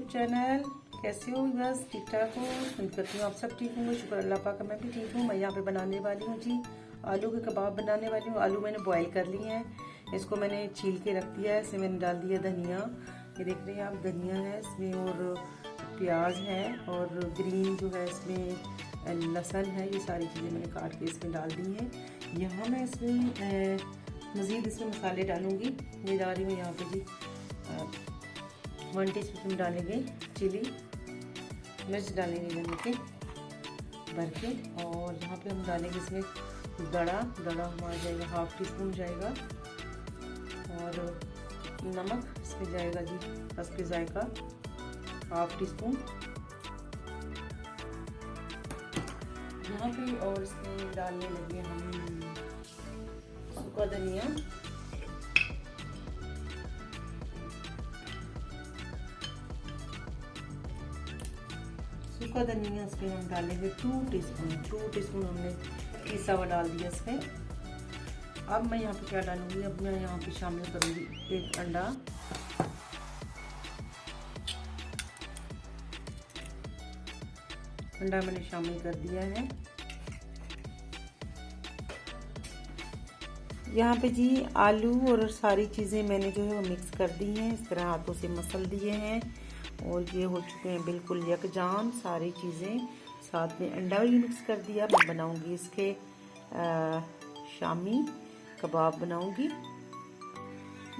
Channel. कैसे हो बस? ठीक ठाक हो? उम्मीद करती हूँ आप सब ठीक होंगे। शुक्र अल्लाह पाक का, मैं भी ठीक हूँ। मैं यहाँ पे बनाने वाली हूँ जी आलू के कबाब बनाने वाली हूँ। आलू मैंने बॉईल कर लिए हैं, इसको मैंने छील के रख दिया है। इसमें मैंने डाल दिया धनिया, ये देख रहे हैं आप, धनिया है इसमें, और प्याज है, और ग्रीन जो है इसमें लहसुन है। ये सारी चीज़ें मैंने काट के इसमें डाल दी हैं। यहाँ मैं इसमें मज़ीद इसमें मसाले डालूँगी। ये डाल रही हूँ यहाँ पे जी 1 टीस्पून डालेंगे चिली मिर्च, डालेंगे धनिया के भर के, और यहाँ पे हम डालेंगे इसमें दड़ा हमारा जाएगा 1/2 टीस्पून जाएगा, और नमक इसमें जाएगा जी बस के जायका 1/2 टीस्पून यहाँ पे। और इसमें डालने लगे हम सूखा धनिया, इसमें हम डालेंगे 2 टीस्पून हमने पिसा हुआ डाल दिया इसमें। अब मैं यहाँ पे क्या डालूंगी, अब मैं यहाँ पे शामिल करूंगी 1 अंडा, मैंने शामिल कर दिया है। यहाँ पे जी आलू और सारी चीज़ें मैंने जो है वो मिक्स कर दी हैं, इस तरह हाथों से मसल दिए हैं, और ये हो चुके हैं बिल्कुल यकजान सारी चीज़ें। साथ में अंडा भी मिक्स कर दिया। मैं बनाऊंगी इसके शामी कबाब बनाऊंगी।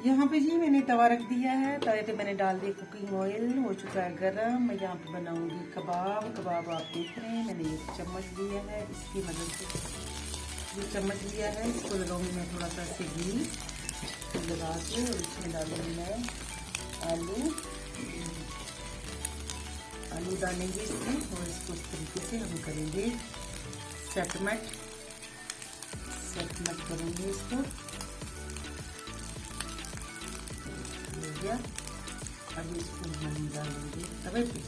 यहाँ पे जी मैंने तवा रख दिया है, तवे पे मैंने डाल दिया कुकिंग ऑयल, हो चुका है गरम। मैं यहाँ पे बनाऊंगी कबाब आप देख रहे हैं, मैंने एक चम्मच लिया है, इसकी मदद से ये चम्मच लिया है, इसको लगाऊंगी मैं थोड़ा सा ऐसे घी लगा के, और इसमें डालूंगी मैं आलू डालेंगे इसमें, और इसको इस तरीके से हम करेंगे सेटमेंट करेंगे इसको। हो गया। अब इसको हम डालेंगे तवे पे।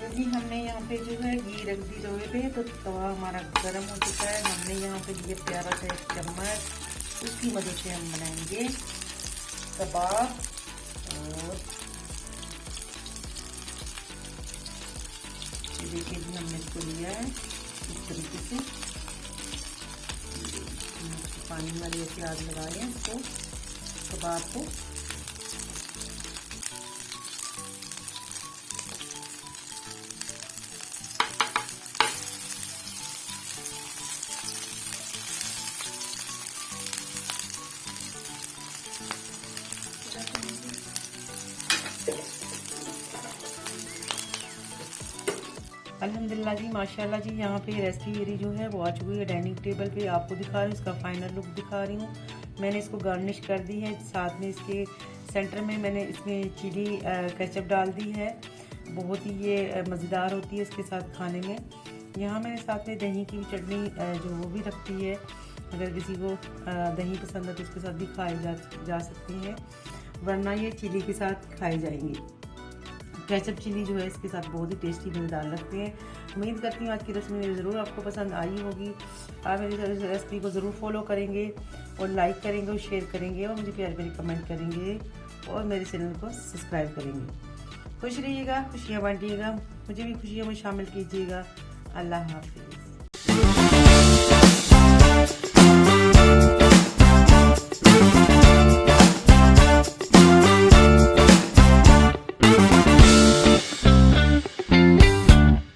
जी हमने यहाँ पे जो है घी रख दी तवे पे, तो तवा हमारा गर्म हो चुका है। हमने यहाँ पे ये प्यारा सा 1 चम्मच, उसकी मदद से हम बनाएंगे कबाब। और ये देखिए जी हमने इसको लिया है इस तरीके से, पानी वाले ऐसे आग लगाए हैं इसको कबाब को। अल्हम्दुलिल्लाह जी, माशाल्लाह जी, यहाँ पे रेसिपी मेरी जो है वो आ चुकी है डाइनिंग टेबल पे। आपको दिखा रही हूँ, इसका फाइनल लुक दिखा रही हूँ। मैंने इसको गार्निश कर दी है, साथ में इसके सेंटर में मैंने इसमें चिली केचप डाल दी है। बहुत ही ये मज़ेदार होती है इसके साथ खाने में। यहाँ मैंने साथ में दही की चटनी जो वो भी रखती है, अगर किसी को दही पसंद है तो उसके साथ भी खाए जा सकती हैं, वरना ये चिली के साथ खाई जाएंगी। केचप चिली जो है इसके साथ बहुत ही टेस्टी मज़ेदार लगते हैं। उम्मीद करती हूँ आज की रेसिपी मेरी ज़रूर आपको पसंद आई होगी। आप मेरी रेसिपी को ज़रूर फॉलो करेंगे, और लाइक करेंगे, और शेयर करेंगे, और मुझे प्यारे कमेंट करेंगे, और मेरे चैनल को सब्सक्राइब करेंगे। खुश रहिएगा, खुशियाँ बांटिएगा, मुझे भी खुशियों में शामिल कीजिएगा। अल्लाह हाफिज़।